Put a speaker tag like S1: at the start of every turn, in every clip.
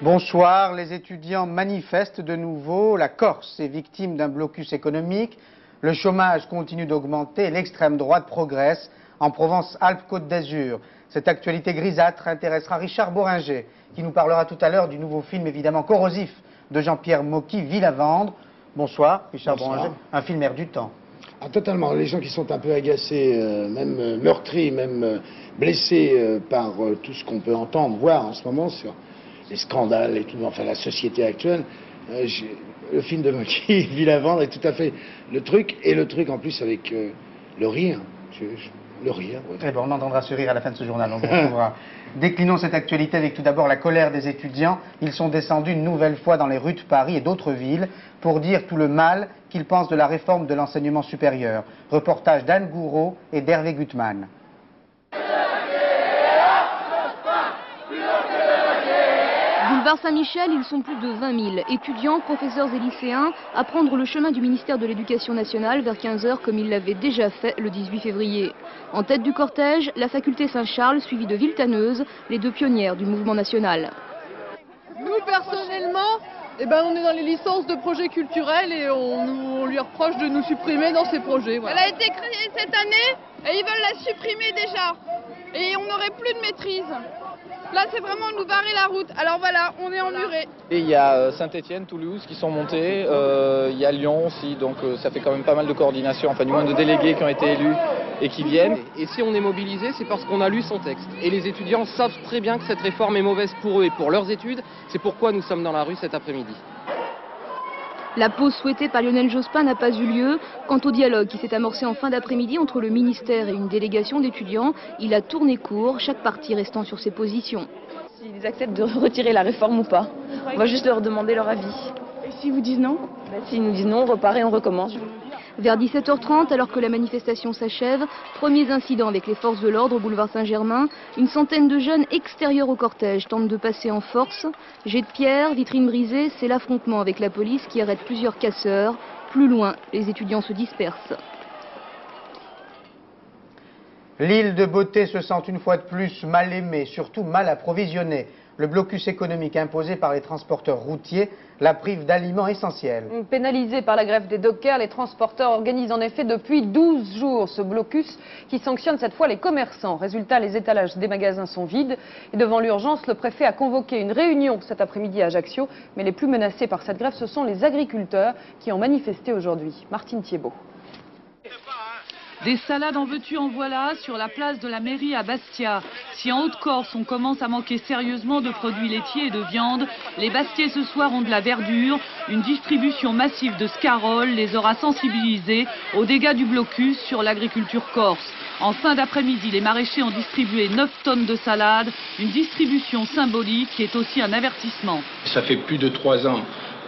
S1: Bonsoir, les étudiants manifestent de nouveau. La Corse est victime d'un blocus économique. Le chômage continue d'augmenter et l'extrême droite progresse en Provence-Alpes-Côte d'Azur. Cette actualité grisâtre intéressera Richard Boringer, qui nous parlera tout à l'heure du nouveau film évidemment corrosif de Jean-Pierre Mocky, Ville à vendre. Bonsoir, Richard Boringer. Un film air du temps.
S2: Ah, totalement. Les gens qui sont un peu agacés, même meurtris, même blessés par tout ce qu'on peut entendre, voir en ce moment sur les scandales et tout, enfin la société actuelle, le film de Mocky, Ville à vendre, est tout à fait le truc, et le truc en plus avec le rire. Le rire. Oui.
S1: Eh ben, on entendra ce rire à la fin de ce journal, on vous retrouvera. Déclinons cette actualité avec tout d'abord la colère des étudiants. Ils sont descendus une nouvelle fois dans les rues de Paris et d'autres villes pour dire tout le mal qu'ils pensent de la réforme de l'enseignement supérieur. Reportage d'Anne Gouraud et d'Hervé Gutmann.
S3: Boulevard Saint-Michel, ils sont plus de 20 000, étudiants, professeurs et lycéens, à prendre le chemin du ministère de l'Éducation nationale vers 15 h comme ils l'avaient déjà fait le 18 février. En tête du cortège, la faculté Saint-Charles, suivie de Villetaneuse, les deux pionnières du mouvement national.
S4: Nous, personnellement, on est dans les licences de projets culturels et on lui reproche de nous supprimer dans ces projets. Voilà.
S5: Elle a été créée cette année et ils veulent la supprimer déjà. Et on n'aurait plus de maîtrise. Là, c'est vraiment nous barrer la route. Alors voilà, on est emmurés.
S6: Et il y a Saint-Étienne, Toulouse qui sont montés, il y a Lyon aussi, donc ça fait quand même pas mal de coordination, enfin du moins de délégués qui ont été élus et qui viennent.
S7: Et si on est mobilisé, c'est parce qu'on a lu son texte. Et les étudiants savent très bien que cette réforme est mauvaise pour eux et pour leurs études. C'est pourquoi nous sommes dans la rue cet après-midi.
S3: La pause souhaitée par Lionel Jospin n'a pas eu lieu. Quant au dialogue qui s'est amorcé en fin d'après-midi entre le ministère et une délégation d'étudiants, il a tourné court, chaque parti restant sur ses positions.
S8: S'ils acceptent de retirer la réforme ou pas, on va juste leur demander leur avis.
S4: Et s'ils vous disent non?
S8: S'ils nous disent non, on repart et on recommence.
S3: Vers 17 h 30, alors que la manifestation s'achève, premiers incidents avec les forces de l'ordre au boulevard Saint-Germain. Une centaine de jeunes extérieurs au cortège tentent de passer en force. Jets de pierre, vitrines brisées, c'est l'affrontement avec la police qui arrête plusieurs casseurs. Plus loin, les étudiants se dispersent.
S1: L'île de Beauté se sent une fois de plus mal aimée, surtout mal approvisionnée. Le blocus économique imposé par les transporteurs routiers la prive d'aliments essentiels.
S9: Pénalisés par la grève des dockers, les transporteurs organisent en effet depuis 12 jours ce blocus qui sanctionne cette fois les commerçants. Résultat, les étalages des magasins sont vides. Et devant l'urgence, le préfet a convoqué une réunion cet après-midi à Ajaccio. Mais les plus menacés par cette grève, ce sont les agriculteurs qui ont manifesté aujourd'hui. Martine Thiebaud.
S10: Des salades en veux-tu en voilà sur la place de la mairie à Bastia. Si en Haute-Corse on commence à manquer sérieusement de produits laitiers et de viande, les Bastiais ce soir ont de la verdure. Une distribution massive de scaroles les aura sensibilisés aux dégâts du blocus sur l'agriculture corse. En fin d'après-midi, les maraîchers ont distribué 9 tonnes de salade, une distribution symbolique qui est aussi un avertissement.
S11: Ça fait plus de 3 ans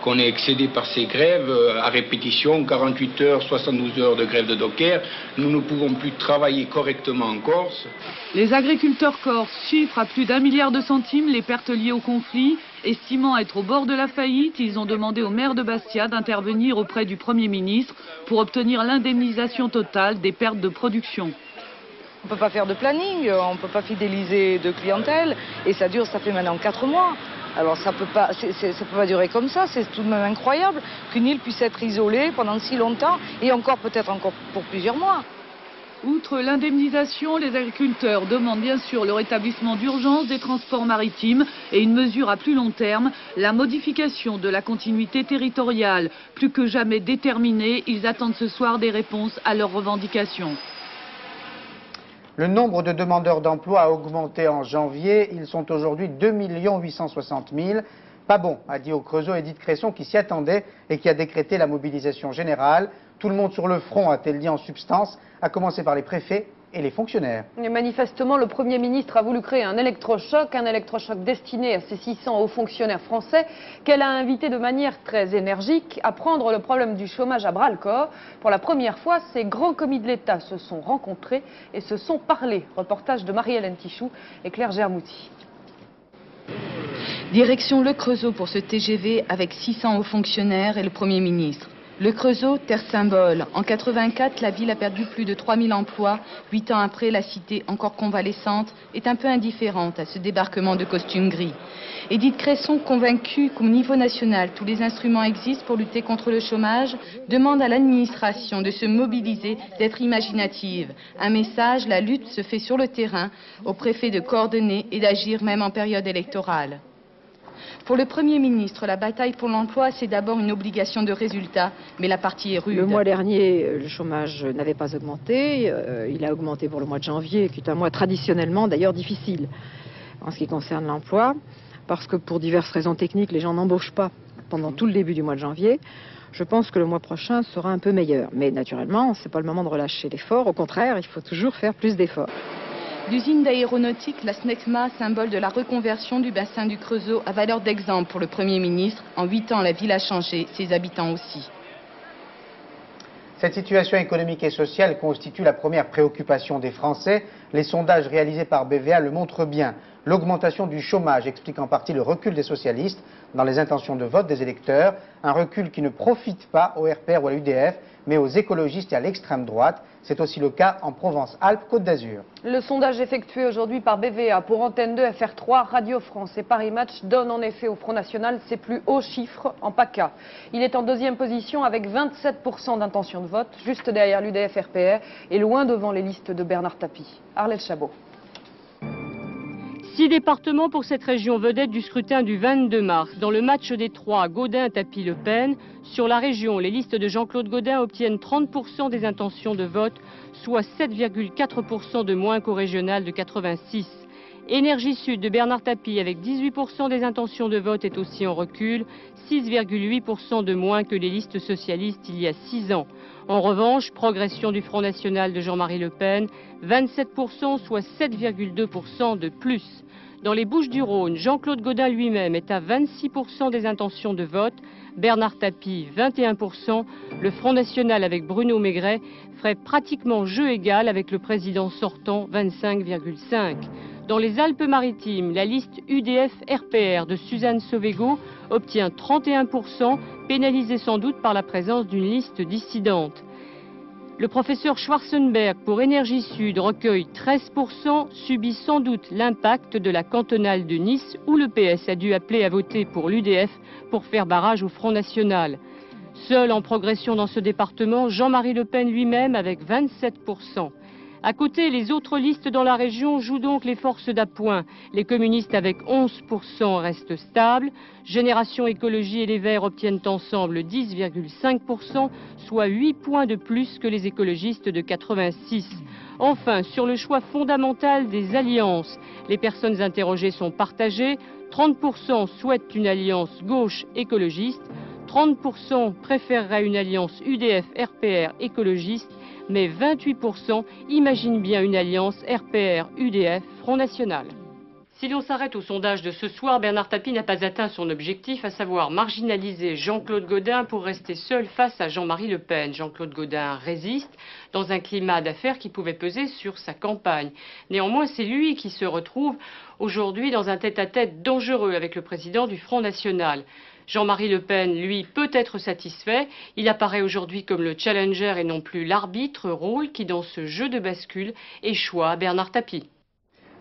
S11: qu'on est excédé par ces grèves à répétition, 48 heures, 72 heures de grève de dockers. Nous ne pouvons plus travailler correctement en Corse.
S10: Les agriculteurs corses chiffrent à plus d'1 milliard de centimes les pertes liées au conflit. Estimant être au bord de la faillite, ils ont demandé au maire de Bastia d'intervenir auprès du Premier ministre pour obtenir l'indemnisation totale des pertes de production.
S8: On ne peut pas faire de planning, on ne peut pas fidéliser de clientèle et ça fait maintenant 4 mois. Alors ça peut pas durer comme ça, c'est tout de même incroyable qu'une île puisse être isolée pendant si longtemps et peut-être encore pour plusieurs mois.
S10: Outre l'indemnisation, les agriculteurs demandent bien sûr le rétablissement d'urgence des transports maritimes et une mesure à plus long terme, la modification de la continuité territoriale. Plus que jamais déterminés, ils attendent ce soir des réponses à leurs revendications.
S1: Le nombre de demandeurs d'emploi a augmenté en janvier. Ils sont aujourd'hui 2 860 000. Pas bon, a dit au Creusot Édith Cresson qui s'y attendait et qui a décrété la mobilisation générale. Tout le monde sur le front, a-t-elle dit en substance, à commencer par les préfets et les fonctionnaires.
S9: Et manifestement, le Premier ministre a voulu créer un électrochoc destiné à ces 600 hauts fonctionnaires français qu'elle a invité de manière très énergique à prendre le problème du chômage à bras-le-corps. Pour la première fois, ces grands commis de l'État se sont rencontrés et se sont parlé. Reportage de Marie-Hélène Tichou et Claire Germouti.
S12: Direction le Creusot pour ce TGV avec 600 hauts fonctionnaires et le Premier ministre. Le Creusot, terre symbole. En 84, la ville a perdu plus de 3000 emplois. 8 ans après, la cité, encore convalescente, est un peu indifférente à ce débarquement de costumes gris. Édith Cresson, convaincue qu'au niveau national, tous les instruments existent pour lutter contre le chômage, demande à l'administration de se mobiliser, d'être imaginative. Un message, la lutte se fait sur le terrain, au préfet de coordonner et d'agir même en période électorale. Pour le Premier ministre, la bataille pour l'emploi, c'est d'abord une obligation de résultat, mais la partie est rude.
S9: Le mois dernier, le chômage n'avait pas augmenté. Il a augmenté pour le mois de janvier, qui est un mois traditionnellement d'ailleurs difficile en ce qui concerne l'emploi, parce que pour diverses raisons techniques, les gens n'embauchent pas pendant tout le début du mois de janvier. Je pense que le mois prochain sera un peu meilleur. Mais naturellement, ce n'est pas le moment de relâcher l'effort. Au contraire, il faut toujours faire plus d'efforts.
S12: L'usine d'aéronautique, la SNECMA, symbole de la reconversion du bassin du Creusot, a valeur d'exemple pour le Premier ministre. En 8 ans, la ville a changé, ses habitants aussi.
S1: Cette situation économique et sociale constitue la première préoccupation des Français. Les sondages réalisés par BVA le montrent bien. L'augmentation du chômage explique en partie le recul des socialistes dans les intentions de vote des électeurs. Un recul qui ne profite pas au RPR ou à l'UDF, mais aux écologistes et à l'extrême droite. C'est aussi le cas en Provence-Alpes-Côte d'Azur.
S9: Le sondage effectué aujourd'hui par BVA pour Antenne 2, FR3, Radio France et Paris Match donne en effet au Front National ses plus hauts chiffres en PACA. Il est en deuxième position avec 27% d'intention de vote, juste derrière l'UDF-RPR et loin devant les listes de Bernard Tapie. Arlette Chabot.
S13: 6 départements pour cette région vedette du scrutin du 22 mars. Dans le match des 3, Gaudin, Tapie, Le Pen. Sur la région, les listes de Jean-Claude Gaudin obtiennent 30% des intentions de vote, soit 7,4% de moins qu'au régional de 86. Énergie Sud de Bernard Tapie, avec 18% des intentions de vote, est aussi en recul, 6,8% de moins que les listes socialistes il y a 6 ans. En revanche, progression du Front National de Jean-Marie Le Pen, 27%, soit 7,2% de plus. Dans les Bouches-du-Rhône, Jean-Claude Gaudin lui-même est à 26% des intentions de vote, Bernard Tapie 21%, le Front National avec Bruno Maigret ferait pratiquement jeu égal avec le président sortant 25,5%. Dans les Alpes-Maritimes, la liste UDF-RPR de Suzanne Sauvégo obtient 31%, pénalisée sans doute par la présence d'une liste dissidente. Le professeur Schwarzenberg pour Énergie Sud recueille 13%, subit sans doute l'impact de la cantonale de Nice où le PS a dû appeler à voter pour l'UDF pour faire barrage au Front National. Seul en progression dans ce département, Jean-Marie Le Pen lui-même avec 27%. À côté, les autres listes dans la région jouent donc les forces d'appoint. Les communistes avec 11% restent stables. Génération Écologie et les Verts obtiennent ensemble 10,5%, soit 8 points de plus que les écologistes de 86. Enfin, sur le choix fondamental des alliances, les personnes interrogées sont partagées. 30% souhaitent une alliance gauche-écologiste, 30% préféreraient une alliance UDF-RPR écologiste, mais 28% imaginent bien une alliance RPR-UDF-Front National. Si l'on s'arrête au sondage de ce soir, Bernard Tapie n'a pas atteint son objectif, à savoir marginaliser Jean-Claude Gaudin pour rester seul face à Jean-Marie Le Pen. Jean-Claude Gaudin résiste dans un climat d'affaires qui pouvait peser sur sa campagne. Néanmoins, c'est lui qui se retrouve aujourd'hui dans un tête-à-tête dangereux avec le président du Front National. Jean-Marie Le Pen, lui, peut être satisfait. Il apparaît aujourd'hui comme le challenger et non plus l'arbitre, rôle qui, dans ce jeu de bascule, échoua à Bernard Tapie.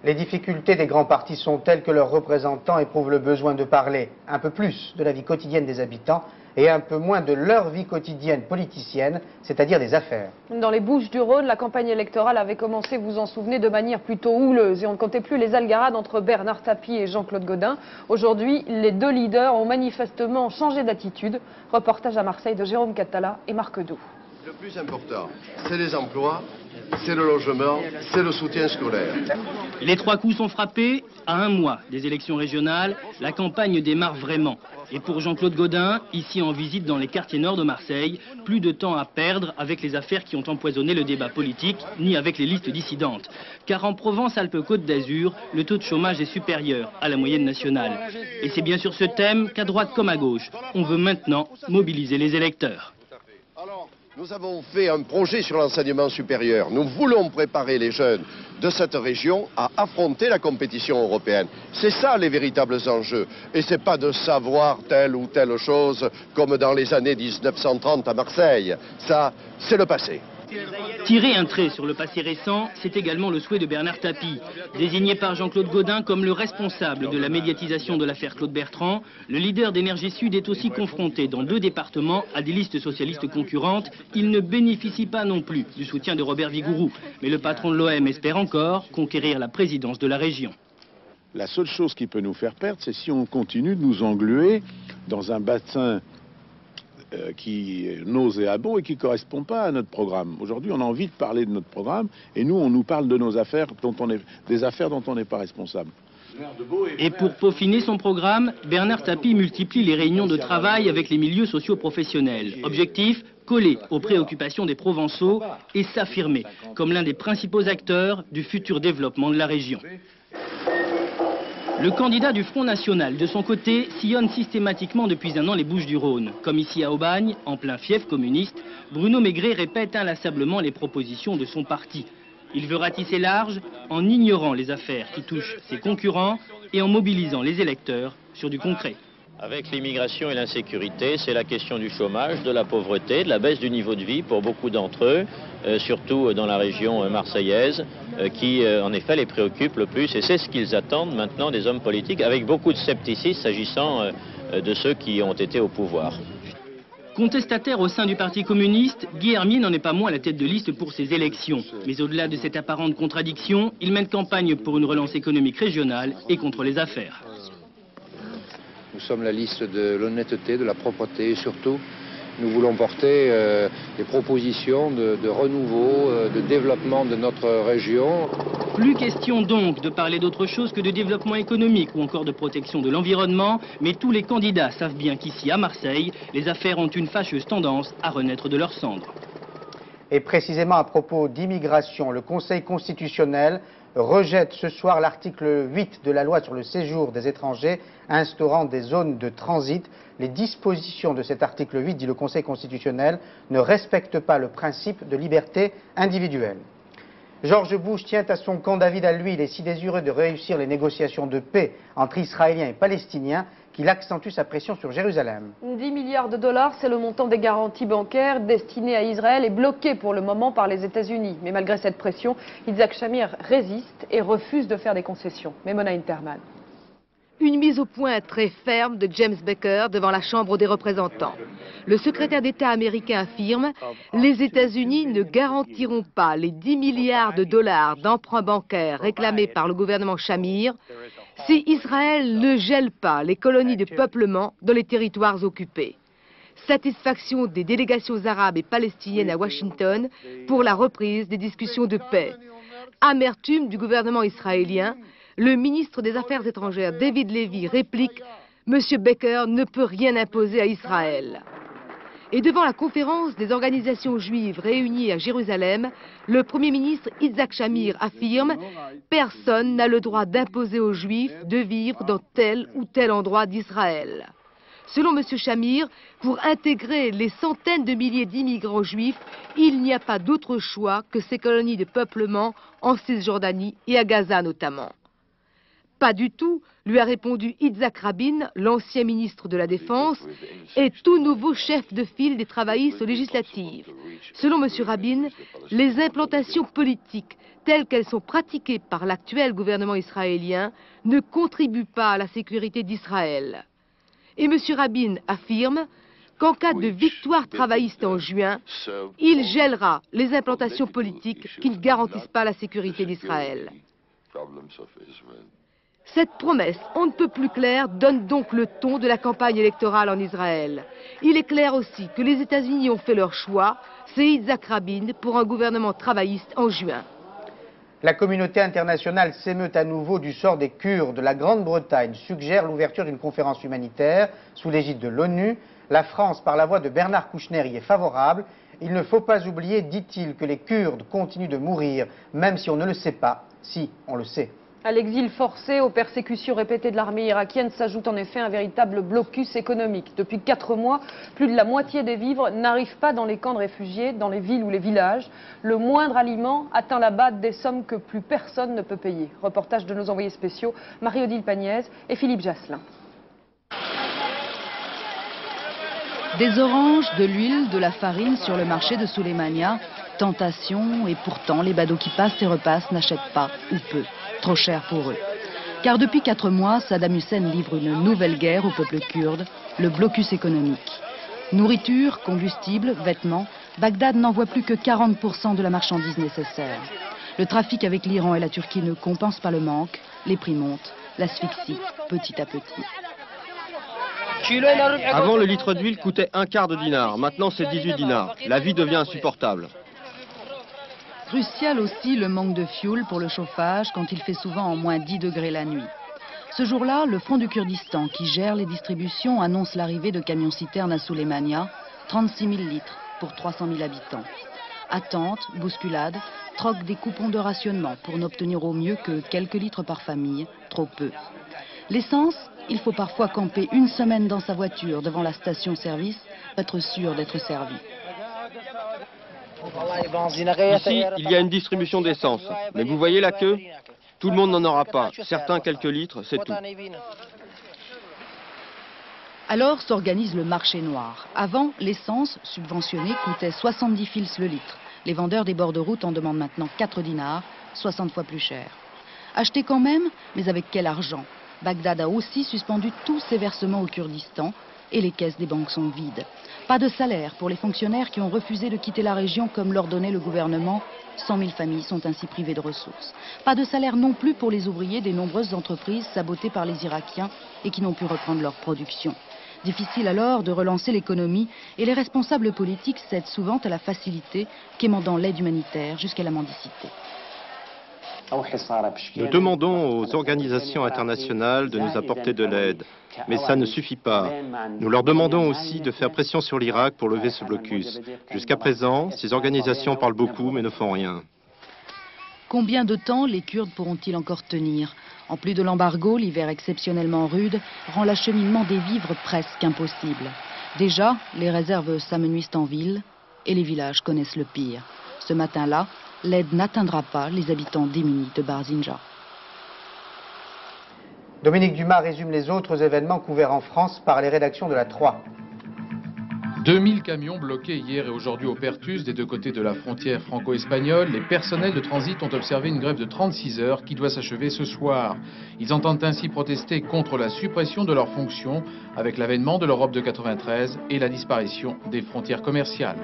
S1: Les difficultés des grands partis sont telles que leurs représentants éprouvent le besoin de parler un peu plus de la vie quotidienne des habitants et un peu moins de leur vie quotidienne politicienne, c'est-à-dire des affaires.
S9: Dans les Bouches-du-Rhône, la campagne électorale avait commencé, vous en souvenez, de manière plutôt houleuse. Et on ne comptait plus les algarades entre Bernard Tapie et Jean-Claude Gaudin. Aujourd'hui, les deux leaders ont manifestement changé d'attitude. Reportage à Marseille de Jérôme Catala et Marc Dou.
S14: Le plus important, c'est les emplois, c'est le logement, c'est le soutien scolaire.
S15: Les trois coups sont frappés. À un mois des élections régionales, la campagne démarre vraiment. Et pour Jean-Claude Gaudin, ici en visite dans les quartiers nord de Marseille, plus de temps à perdre avec les affaires qui ont empoisonné le débat politique, ni avec les listes dissidentes. Car en Provence-Alpes-Côte d'Azur, le taux de chômage est supérieur à la moyenne nationale. Et c'est bien sur ce thème qu'à droite comme à gauche, on veut maintenant mobiliser les électeurs.
S14: Nous avons fait un projet sur l'enseignement supérieur. Nous voulons préparer les jeunes de cette région à affronter la compétition européenne. C'est ça les véritables enjeux. Et ce n'est pas de savoir telle ou telle chose comme dans les années 1930 à Marseille. Ça, c'est le passé.
S15: Tirer un trait sur le passé récent, c'est également le souhait de Bernard Tapie. Désigné par Jean-Claude Gaudin comme le responsable de la médiatisation de l'affaire Claude Bertrand, le leader d'Énergie Sud est aussi confronté dans 2 départements à des listes socialistes concurrentes. Il ne bénéficie pas non plus du soutien de Robert Vigouroux. Mais le patron de l'OM espère encore conquérir la présidence de la région.
S16: La seule chose qui peut nous faire perdre, c'est si on continue de nous engluer dans un bassin qui est nauséabond et qui ne correspond pas à notre programme. Aujourd'hui, on a envie de parler de notre programme et nous, on nous parle de nos affaires, des affaires dont on n'est pas responsable.
S15: Et pour peaufiner son programme, Bernard Tapie multiplie les réunions de travail avec les milieux socio-professionnels. Objectif, coller aux préoccupations des Provençaux et s'affirmer comme l'un des principaux acteurs du futur développement de la région. Le candidat du Front National, de son côté, sillonne systématiquement depuis un an les Bouches-du-Rhône. Comme ici à Aubagne, en plein fief communiste, Bruno Maigret répète inlassablement les propositions de son parti. Il veut ratisser large en ignorant les affaires qui touchent ses concurrents et en mobilisant les électeurs sur du concret.
S17: Avec l'immigration et l'insécurité, c'est la question du chômage, de la pauvreté, de la baisse du niveau de vie pour beaucoup d'entre eux, surtout dans la région marseillaise, qui en effet les préoccupe le plus. Et c'est ce qu'ils attendent maintenant des hommes politiques, avec beaucoup de scepticisme s'agissant de ceux qui ont été au pouvoir.
S15: Contestataire au sein du Parti communiste, Guy Hermier n'en est pas moins à la tête de liste pour ces élections. Mais au-delà de cette apparente contradiction, il mène campagne pour une relance économique régionale et contre les affaires.
S18: Nous sommes la liste de l'honnêteté, de la propreté et surtout, nous voulons porter des propositions de renouveau, de développement de notre région.
S15: Plus question donc de parler d'autre chose que de développement économique ou encore de protection de l'environnement, mais tous les candidats savent bien qu'ici à Marseille, les affaires ont une fâcheuse tendance à renaître de leurs cendres.
S1: Et précisément à propos d'immigration, le Conseil constitutionnel rejette ce soir l'article 8 de la loi sur le séjour des étrangers instaurant des zones de transit. Les dispositions de cet article 8, dit le Conseil constitutionnel, ne respectent pas le principe de liberté individuelle. George Bush tient à son camp David à lui. Il est si désireux de réussir les négociations de paix entre Israéliens et Palestiniens qu'il accentue sa pression sur Jérusalem.
S9: 10 milliards de dollars, c'est le montant des garanties bancaires destinées à Israël et bloqué pour le moment par les États-Unis. Mais malgré cette pression, Yitzhak Shamir résiste et refuse de faire des concessions. Mona Interman.
S19: Une mise au point très ferme de James Baker devant la Chambre des représentants. Le secrétaire d'État américain affirme « Les États-Unis ne garantiront pas les 10 milliards de dollars d'emprunts bancaires réclamés par le gouvernement Shamir si Israël ne gèle pas les colonies de peuplement dans les territoires occupés. » Satisfaction des délégations arabes et palestiniennes à Washington pour la reprise des discussions de paix. Amertume du gouvernement israélien. Le ministre des Affaires étrangères, David Levy, réplique « M. Baker ne peut rien imposer à Israël ». Et devant la conférence des organisations juives réunies à Jérusalem, le Premier ministre Yitzhak Shamir affirme « Personne n'a le droit d'imposer aux Juifs de vivre dans tel ou tel endroit d'Israël ». Selon M. Shamir, pour intégrer les centaines de milliers d'immigrants juifs, il n'y a pas d'autre choix que ces colonies de peuplement en Cisjordanie et à Gaza notamment. Pas du tout, lui a répondu Yitzhak Rabin, l'ancien ministre de la Défense, et tout nouveau chef de file des travaillistes législatives. Selon M. Rabin, les implantations politiques telles qu'elles sont pratiquées par l'actuel gouvernement israélien ne contribuent pas à la sécurité d'Israël. Et M. Rabin affirme qu'en cas de victoire travailliste en juin, il gèlera les implantations politiques qui ne garantissent pas la sécurité d'Israël. Cette promesse, on ne peut plus claire, donne donc le ton de la campagne électorale en Israël. Il est clair aussi que les États-Unis ont fait leur choix, c'est Yitzhak Rabin pour un gouvernement travailliste en juin.
S1: La communauté internationale s'émeut à nouveau du sort des Kurdes. La Grande-Bretagne suggère l'ouverture d'une conférence humanitaire sous l'égide de l'ONU. La France, par la voix de Bernard Kouchner, y est favorable. Il ne faut pas oublier, dit-il, que les Kurdes continuent de mourir, même si on ne le sait pas, si on le sait.
S9: À l'exil forcé, aux persécutions répétées de l'armée irakienne s'ajoute en effet un véritable blocus économique. Depuis 4 mois, plus de la moitié des vivres n'arrivent pas dans les camps de réfugiés, dans les villes ou les villages. Le moindre aliment atteint là-bas des sommes que plus personne ne peut payer. Reportage de nos envoyés spéciaux Marie-Odile Pagnès et Philippe Jasselin.
S20: Des oranges, de l'huile, de la farine sur le marché de Souleymania. Tentation, et pourtant les badauds qui passent et repassent n'achètent pas, ou peu, trop cher pour eux. Car depuis 4 mois, Saddam Hussein livre une nouvelle guerre au peuple kurde, le blocus économique. Nourriture, combustible, vêtements, Bagdad n'envoie plus que 40% de la marchandise nécessaire. Le trafic avec l'Iran et la Turquie ne compense pas le manque, les prix montent, l'asphyxie petit à petit.
S7: Avant, le litre d'huile coûtait 1/4 de dinar. Maintenant, c'est 18 dinars. La vie devient insupportable.
S20: Crucial aussi le manque de fioul pour le chauffage quand il fait souvent en moins 10 degrés la nuit. Ce jour-là, le Front du Kurdistan, qui gère les distributions, annonce l'arrivée de camions-citernes à Souleymania, 36 000 litres pour 300 000 habitants. Attente, bousculade, troc des coupons de rationnement pour n'obtenir au mieux que quelques litres par famille, trop peu. L'essence, il faut parfois camper une semaine dans sa voiture devant la station-service pour être sûr d'être servi.
S7: Ici, il y a une distribution d'essence. Mais vous voyez la queue? Tout le monde n'en aura pas. Certains quelques litres, c'est tout.
S20: Alors s'organise le marché noir. Avant, l'essence subventionnée coûtait 70 fils le litre. Les vendeurs des bords de route en demandent maintenant 4 dinars, 60 fois plus cher. Acheter quand même, mais avec quel argent? Bagdad a aussi suspendu tous ses versements au Kurdistan et les caisses des banques sont vides. Pas de salaire pour les fonctionnaires qui ont refusé de quitter la région comme l'ordonnait le gouvernement. 100 000 familles sont ainsi privées de ressources. Pas de salaire non plus pour les ouvriers des nombreuses entreprises sabotées par les Irakiens et qui n'ont pu reprendre leur production. Difficile alors de relancer l'économie et les responsables politiques cèdent souvent à la facilité, quémandant l'aide humanitaire jusqu'à la mendicité.
S7: Nous demandons aux organisations internationales de nous apporter de l'aide, mais ça ne suffit pas. Nous leur demandons aussi de faire pression sur l'Irak pour lever ce blocus. Jusqu'à présent, ces organisations parlent beaucoup mais ne font rien.
S20: Combien de temps les Kurdes pourront-ils encore tenir? En plus de l'embargo, l'hiver exceptionnellement rude rend l'acheminement des vivres presque impossible. Déjà, les réserves s'amenuisent en ville et les villages connaissent le pire. Ce matin-là, l'aide n'atteindra pas les habitants démunis de Barzinja.
S1: Dominique Dumas résume les autres événements couverts en France par les rédactions de la 3.
S21: 2000 camions bloqués hier et aujourd'hui au Pertus, des deux côtés de la frontière franco-espagnole. Les personnels de transit ont observé une grève de 36 heures qui doit s'achever ce soir. Ils entendent ainsi protester contre la suppression de leurs fonctions avec l'avènement de l'Europe de 93 et la disparition des frontières commerciales.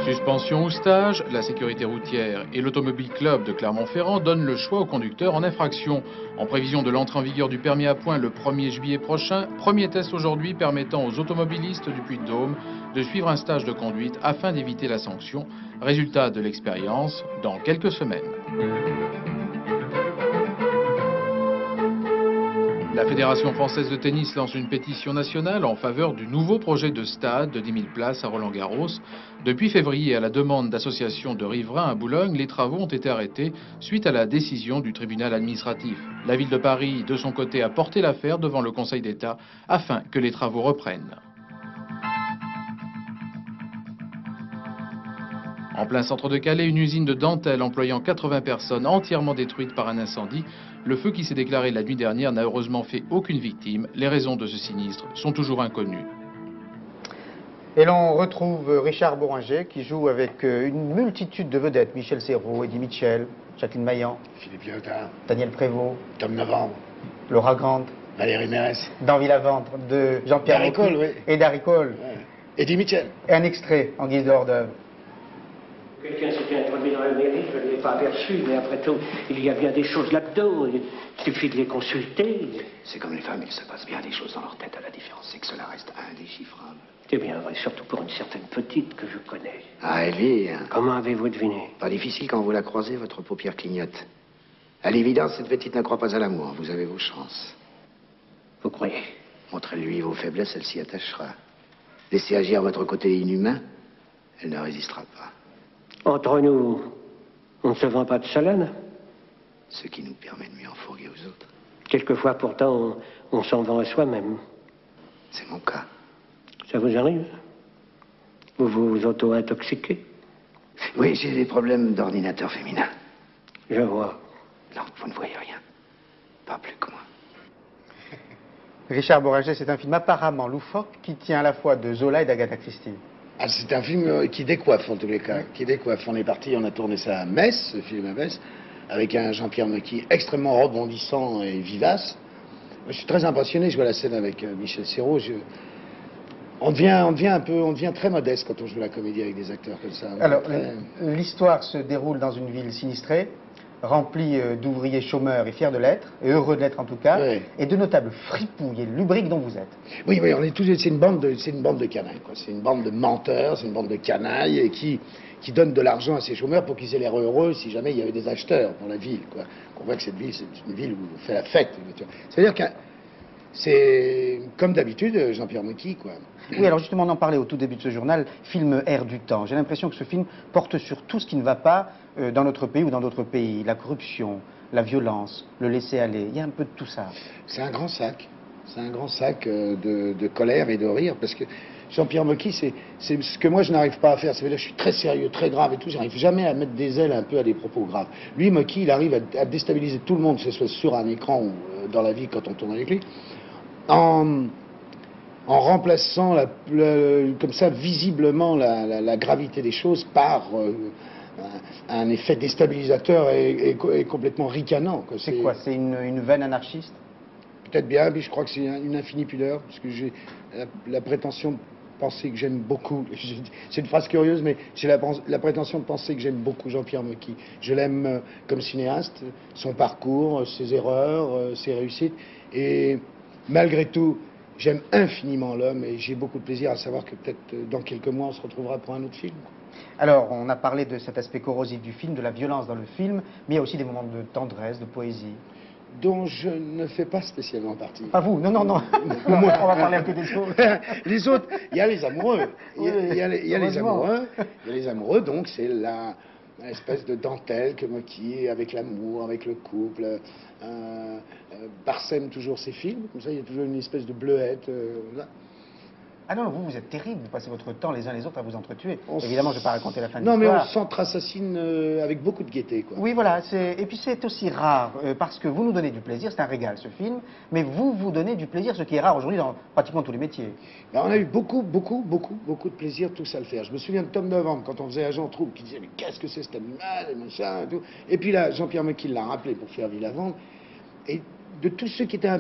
S21: Suspension ou stage, la sécurité routière et l'Automobile Club de Clermont-Ferrand donnent le choix aux conducteurs en infraction. En prévision de l'entrée en vigueur du permis à points le 1er juillet prochain, premier test aujourd'hui permettant aux automobilistes du Puy-de-Dôme de suivre un stage de conduite afin d'éviter la sanction. Résultat de l'expérience dans quelques semaines. La Fédération française de tennis lance une pétition nationale en faveur du nouveau projet de stade de 10 000 places à Roland-Garros. Depuis février, à la demande d'associations de riverains à Boulogne, les travaux ont été arrêtés suite à la décision du tribunal administratif. La ville de Paris, de son côté, a porté l'affaire devant le Conseil d'État afin que les travaux reprennent. En plein centre de Calais, une usine de dentelle employant 80 personnes entièrement détruite par un incendie. Le feu qui s'est déclaré la nuit dernière n'a heureusement fait aucune victime. Les raisons de ce sinistre sont toujours inconnues.
S1: Et l'on retrouve Richard Bohringer qui joue avec une multitude de vedettes. Michel Serrault, Eddie Mitchell, Jacqueline Maillan,
S2: Philippe Léotard,
S1: Daniel Prévost,
S2: Tom Novembre,
S1: Laura Grande,
S2: Valérie Mérès,
S1: dans Villavendre de Jean-Pierre
S2: Daricole, oui.
S1: Et Daricole.
S2: Ouais. Eddie Mitchell.
S1: Et un extrait en guise de hors-d'œuvre.
S22: Quelqu'un s'était introduit dans la mairie, je ne l'ai pas aperçu, mais après tout, il y a bien des choses là-dedans, il suffit de les consulter.
S23: C'est comme les femmes, il se passe bien des choses dans leur tête, à la différence, c'est que cela reste indéchiffrable.
S22: C'est bien vrai, surtout pour une certaine petite que je connais.
S23: Ah, Ellie, hein.
S22: Comment avez-vous deviné?
S23: Pas difficile quand vous la croisez, votre paupière clignote. À l'évidence, cette petite ne croit pas à l'amour, vous avez vos chances.
S22: Vous croyez?
S23: Montrez-lui vos faiblesses, elle s'y attachera. Laissez agir votre côté inhumain, elle ne résistera pas.
S22: Entre nous, on ne se vend pas de salade.
S23: Ce qui nous permet de mieux en fourguer aux autres.
S22: Quelquefois, pourtant, on s'en vend à soi-même.
S23: C'est mon cas.
S22: Ça vous arrive? Vous vous auto-intoxiquez?
S23: Oui, j'ai des problèmes d'ordinateur féminin.
S22: Je vois.
S23: Non, vous ne voyez rien. Pas plus que moi.
S1: Richard Bohringer, c'est un film apparemment loufoque qui tient à la fois de Zola et d'Agatha Christie.
S2: C'est un film qui décoiffe en tous les cas, qui décoiffe. On est parti, on a tourné ça à Metz, ce film à Metz, avec un Jean-Pierre Mocky extrêmement rebondissant et vivace. Je suis très impressionné, je vois la scène avec Michel Serrault. On devient très modeste quand on joue la comédie avec des acteurs comme ça.
S1: Alors, l'histoire se déroule dans une ville sinistrée, remplie d'ouvriers chômeurs et fiers de l'être, et heureux de l'être en tout cas, et de notables fripouilles et lubriques dont vous êtes. Oui,
S2: on est tous, c'est une bande de canailles, quoi. C'est une bande de menteurs, c'est une bande de canailles et qui donnent de l'argent à ces chômeurs pour qu'ils aient l'air heureux si jamais il y avait des acheteurs dans la ville, quoi. On voit que cette ville, c'est une ville où on fait la fête. C'est-à-dire que c'est comme d'habitude Jean-Pierre Mocky, quoi.
S1: Oui, alors justement, on en parlait au tout début de ce journal, film Air du temps. J'ai l'impression que ce film porte sur tout ce qui ne va pas dans notre pays ou dans d'autres pays. La corruption, la violence, le laisser-aller, il y a un peu de tout ça.
S2: C'est un grand sac. C'est un grand sac de colère et de rire, parce que Jean-Pierre Mocky, c'est ce que moi je n'arrive pas à faire. C'est-à-dire que je suis très sérieux, très grave et tout, j'arrive jamais à mettre des ailes un peu à des propos graves. Lui, Mocky, il arrive à déstabiliser tout le monde, que ce soit sur un écran ou dans la vie quand on tourne avec lui, en remplaçant comme ça visiblement la gravité des choses par un effet déstabilisateur et complètement ricanant.
S1: C'est quoi? C'est une veine anarchiste?
S2: Peut-être bien, mais je crois que c'est une infinie pudeur, parce que j'ai la prétention de penser que j'aime beaucoup, c'est une phrase curieuse, mais j'ai la prétention de penser que j'aime beaucoup Jean-Pierre Mocky. Je l'aime comme cinéaste, son parcours, ses erreurs, ses réussites, et malgré tout, j'aime infiniment l'homme et j'ai beaucoup de plaisir à savoir que peut-être dans quelques mois on se retrouvera pour un autre film.
S1: Alors, on a parlé de cet aspect corrosif du film, de la violence dans le film, mais il y a aussi des moments de tendresse, de poésie.
S2: Dont je ne fais pas spécialement partie.
S1: Pas vous, non. on va parler un peu des autres.
S2: Les autres, il y a les amoureux. Il y a les amoureux, donc c'est l'espèce de dentelle que Mocky, avec l'amour, avec le couple, parsème toujours ses films. Comme ça, il y a toujours une espèce de bleuette.
S1: Ah non, vous êtes terrible, vous passez votre temps les uns les autres à vous entretuer. Évidemment, je ne vais pas raconter la fin de
S2: l'histoire. Non, mais on
S1: s'entre-assassine
S2: avec beaucoup de gaieté, quoi.
S1: Oui, voilà, et puis c'est aussi rare, parce que vous nous donnez du plaisir, c'est un régal ce film, mais vous donnez du plaisir, ce qui est rare aujourd'hui dans pratiquement tous les métiers.
S2: Alors, on a eu beaucoup de plaisir tous à le faire. Je me souviens de Tom Novembre, quand on faisait Agent Troupe, qui disait, mais qu'est-ce que c'est cet animal, et machin, et tout. Et puis là, Jean-Pierre Mocky l'a rappelé pour faire Ville à vendre, et de tous ceux qui étaient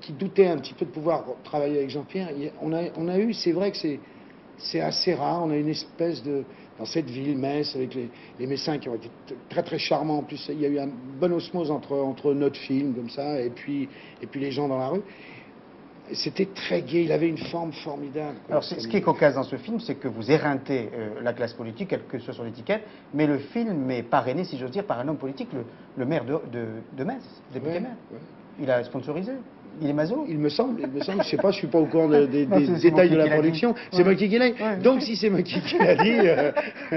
S2: qui doutaient un petit peu de pouvoir travailler avec Jean-Pierre, on a eu, c'est vrai que c'est assez rare, on a une espèce de, dans cette ville, Metz, avec les Messins qui ont été très très charmants, en plus il y a eu une bonne osmose entre notre film, comme ça, et puis les gens dans la rue. C'était très gai, il avait une forme formidable.
S1: Alors, ce qui est cocasse dans ce film, c'est que vous éreintez la classe politique, quelle que soit son étiquette, mais le film est parrainé, si j'ose dire, par un homme politique, le maire de Metz, député maire. Ouais. Il a sponsorisé. Il est maso?
S2: Il me semble, je sais pas, je suis pas au courant des détails de la production. C'est Mocky qui l'a dit. Donc si c'est Mocky qui l'a dit...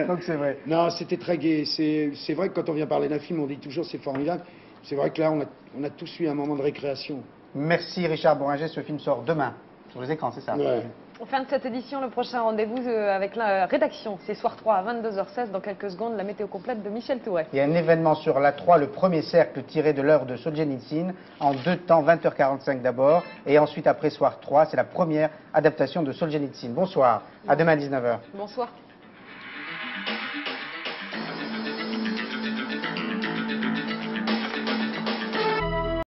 S1: Donc c'est vrai.
S2: Non, c'était très gai. C'est vrai que quand on vient parler d'un film, on dit toujours c'est formidable. C'est vrai que là, on a tous eu un moment de récréation.
S1: Merci Richard Bohringer, ce film sort demain sur les écrans, c'est ça?
S2: Ouais.
S9: Fin de cette édition, le prochain rendez-vous avec la rédaction, c'est Soir 3 à 22h16, dans quelques secondes, la météo complète de Michel Touret.
S1: Il y a un événement sur l'A3, le premier cercle tiré de l'heure de Solzhenitsyn, en 2 temps, 20h45 d'abord, et ensuite après Soir 3, c'est la première adaptation de Solzhenitsyn. Bonsoir, à demain à 19h.
S9: Bonsoir.